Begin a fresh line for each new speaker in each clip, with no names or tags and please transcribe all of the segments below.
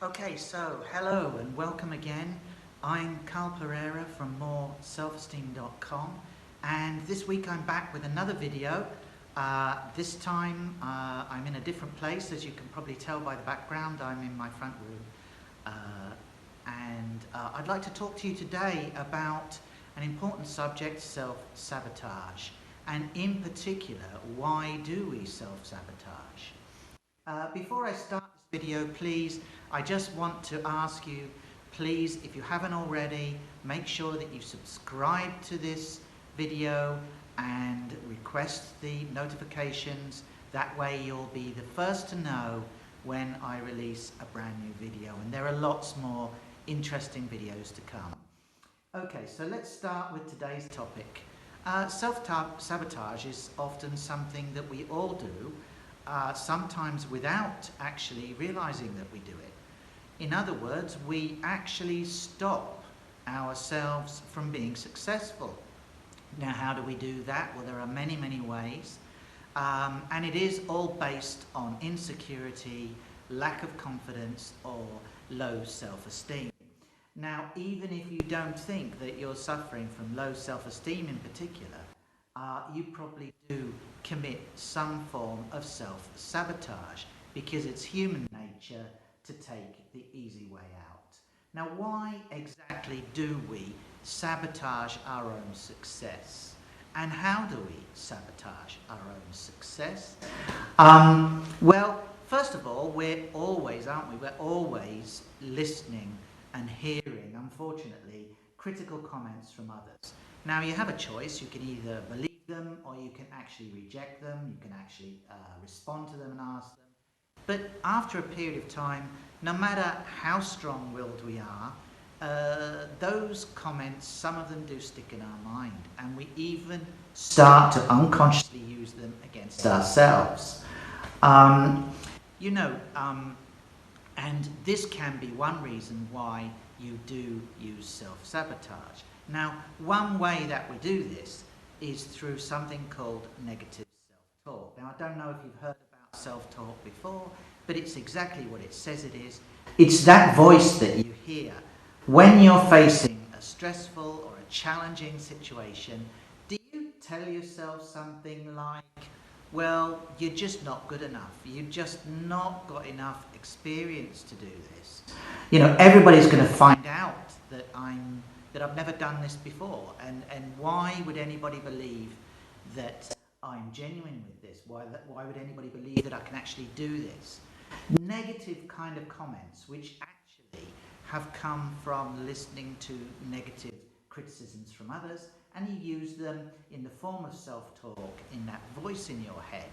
Okay, so hello and welcome again. I'm Carl Pereira from moreselfesteem.com, and this week I'm back with another video. This time I'm in a different place, as you can probably tell by the background. I'm in my front room, and I'd like to talk to you today about an important subject: self-sabotage, and in particular, why do we self-sabotage? Before I start this video, please, I just want to ask you, please, if you haven't already, make sure that you subscribe to this video and request the notifications. That way you'll be the first to know when I release a brand new video. And there are lots more interesting videos to come. Okay, so let's start with today's topic. Self-sabotage is often something that we all do, sometimes without actually realizing that we do it. In other words, we actually stop ourselves from being successful. Now, how do we do that? Well, there are many, many ways. And it is all based on insecurity, lack of confidence, or low self-esteem. Now, even if you don't think that you're suffering from low self-esteem in particular, you probably do commit some form of self-sabotage, because it's human nature to take the easy way out. Now, why exactly do we sabotage our own success? And how do we sabotage our own success? Well, first of all, we're always, aren't we? We're always listening and hearing, unfortunately, critical comments from others. Now, you have a choice. You can either believe them, or you can actually reject them. You can actually respond to them and ask them. But after a period of time, no matter how strong-willed we are, those comments, some of them do stick in our mind, and we even start to unconsciously use them against ourselves. And this can be one reason why you do use self-sabotage. Now, one way that we do this is through something called negative self-talk. Now, I don't know if you've heard about self-talk before, but it's exactly what it says it is. It's that voice that you hear when you're facing a stressful or a challenging situation. Do you tell yourself something like, well, you're just not good enough. You've just not got enough experience to do this. You know, everybody's going to find out that I've never done this before. And why would anybody believe that I'm genuine with this? Why would anybody believe that I can actually do this? Negative kind of comments, which actually have come from listening to negative criticisms from others, and you use them in the form of self-talk, in that voice in your head,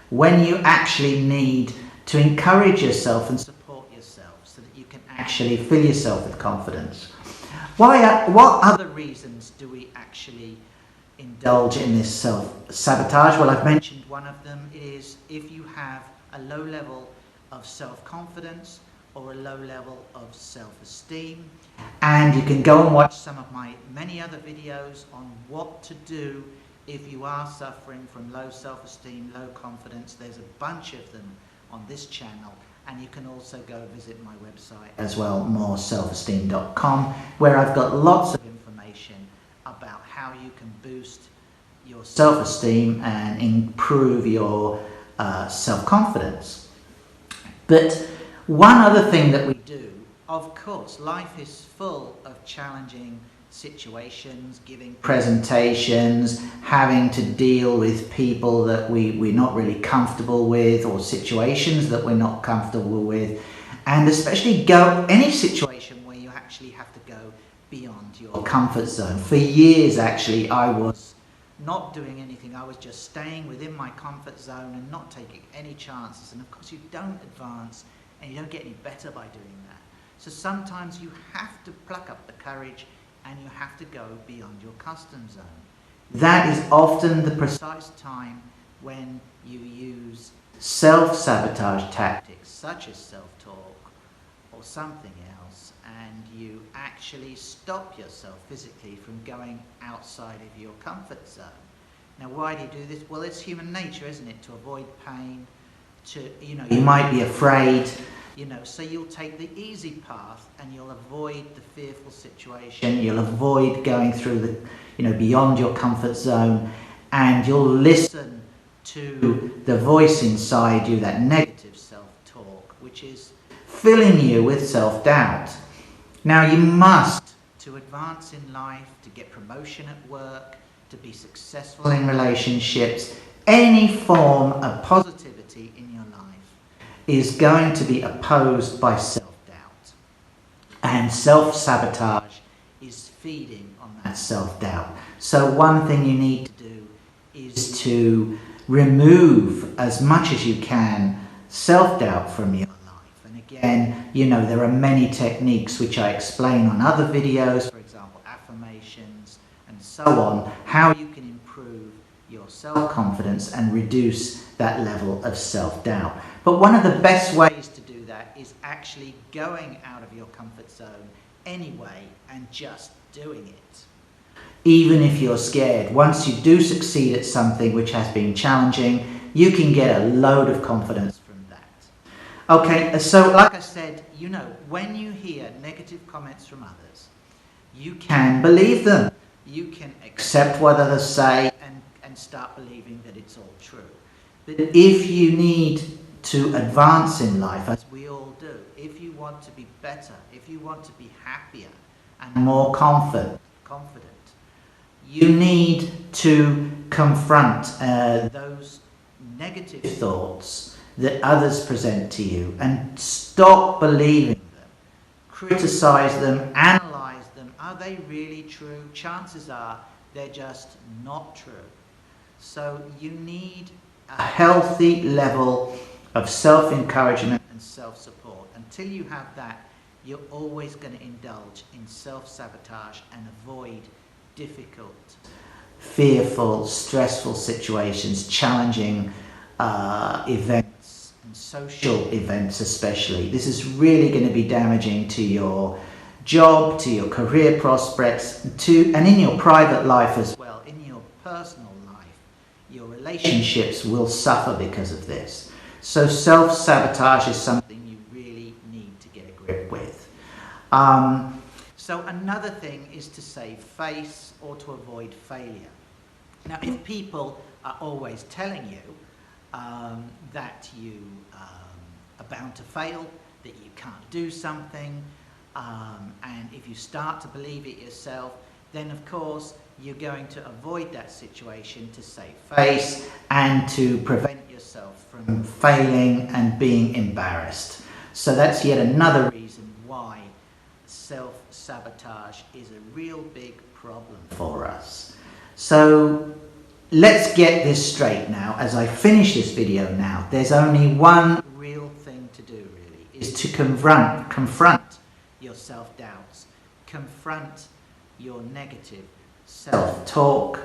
when you actually need to encourage yourself and support yourself so that you can actually fill yourself with confidence. What other reasons do we actually indulge in this self-sabotage? Well, I've mentioned one of them. It is if you have a low level of self-confidence or a low level of self-esteem. And you can go and watch some of my many other videos on what to do if you are suffering from low self-esteem, low confidence. There's a bunch of them on this channel, and you can also go visit my website as well, moreselfesteem.com, where I've got lots of information about how you can boost your self-esteem and improve your self-confidence. But one other thing that we do, of course, life is full of challenging situations, giving presentations, having to deal with people that we're not really comfortable with, or situations that we're not comfortable with, and especially any situation where you actually have to go beyond your comfort zone. For years, actually, I was not doing anything. I was just staying within my comfort zone and not taking any chances. And of course, you don't advance and you don't get any better by doing that. So sometimes you have to pluck up the courage and you have to go beyond your comfort zone. That is often the precise time when you use self-sabotage tactics, such as self-talk or something else, and you actually stop yourself physically from going outside of your comfort zone. Now, why do you do this? Well, it's human nature, isn't it, to avoid pain, you might be afraid So you'll take the easy path and you'll avoid the fearful situation. You'll avoid going through beyond your comfort zone, and you'll listen to the voice inside you, that negative self-talk, which is filling you with self-doubt. Now you must, to advance in life, to get promotion at work, to be successful in relationships, any form of positivity in your life is going to be opposed by self-doubt. And self-sabotage is feeding on that self-doubt. So one thing you need to do is to remove as much as you can self-doubt from your life. And again, there are many techniques which I explain on other videos, for example, affirmations and so on, how you can improve your self-confidence and reduce that level of self-doubt. But one of the best ways to do that is actually going out of your comfort zone anyway and just doing it. Even if you're scared, once you do succeed at something which has been challenging, you can get a load of confidence from that. Okay, so like I said, when you hear negative comments from others, you can believe them. You can accept what others say and start believing that it's all true. But if you need to advance in life, as we all do, if you want to be better, if you want to be happier and more confident, you need to confront those negative thoughts that others present to you and stop believing them. Criticize them, analyze them. Are they really true? Chances are they're just not true. So you need a healthy level of self-encouragement and self-support. Until you have that, you're always going to indulge in self-sabotage and avoid difficult, fearful, stressful situations, challenging events, and social events especially. This is really going to be damaging to your job, to your career prospects, and in your private life as well, in your personal life. Your relationships will suffer because of this. So self-sabotage is something you really need to get a grip with. So another thing is to save face or to avoid failure. Now, if people are always telling you that you are bound to fail, that you can't do something, and if you start to believe it yourself, then of course you're going to avoid that situation to save face and to prevent yourself from failing and being embarrassed. So that's yet another reason why self-sabotage is a real big problem for us. So let's get this straight now. As I finish this video now, there's only one real thing to do, really, is to confront your self-doubts, confront your negative self-talk,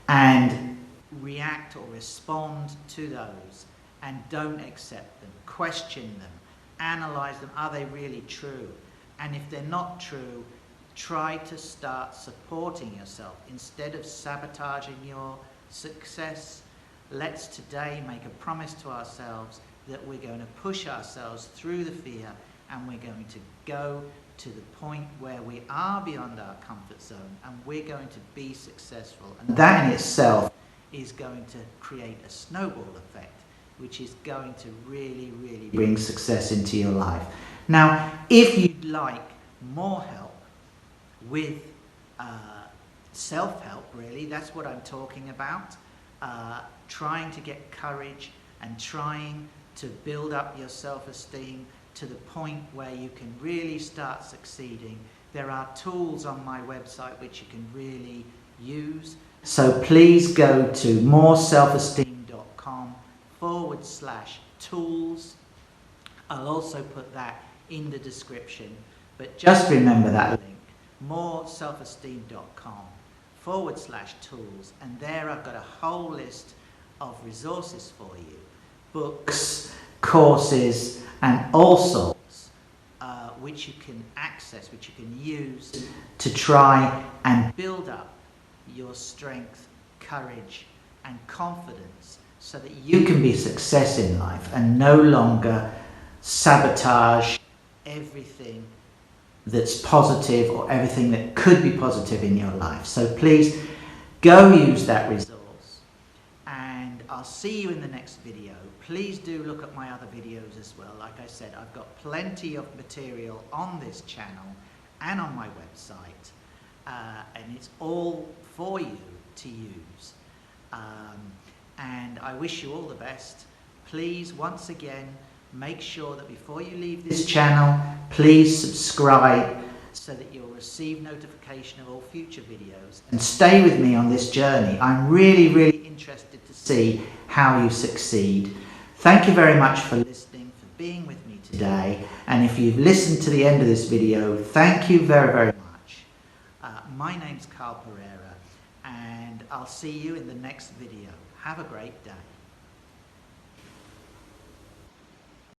and react or respond to those, and don't accept them, question them, analyze them. Are they really true? And if they're not true, try to start supporting yourself instead of sabotaging your success. Let's today make a promise to ourselves that we're going to push ourselves through the fear, and we're going to go to the point where we are beyond our comfort zone, and we're going to be successful. And that in itself is going to create a snowball effect, which is going to really, really bring success into your life. Now, if you'd like more help with self-help, really, that's what I'm talking about, trying to get courage and trying to build up your self-esteem to the point where you can really start succeeding, there are tools on my website which you can really use. So please go to moreselfesteem.com/tools. I'll also put that in the description, but just remember that link, moreselfesteem.com/tools, and there I've got a whole list of resources for you, books, courses, and all sorts, which you can access, which you can use to try and build up your strength, courage, and confidence so that you can be a success in life and no longer sabotage everything that's positive or everything that could be positive in your life. So please go use that resource, and I'll see you in the next video. Please do look at my other videos as well. Like I said, I've got plenty of material on this channel and on my website, and it's all for you to use. And I wish you all the best. Please, once again, make sure that before you leave this channel, please subscribe so that you'll receive notification of all future videos, and stay with me on this journey. I'm really interested to see how you succeed. Thank you very much for listening, for being with me today, and if you've listened to the end of this video, thank you very much. My name's Carl Pereira, and I'll see you in the next video. Have a great day.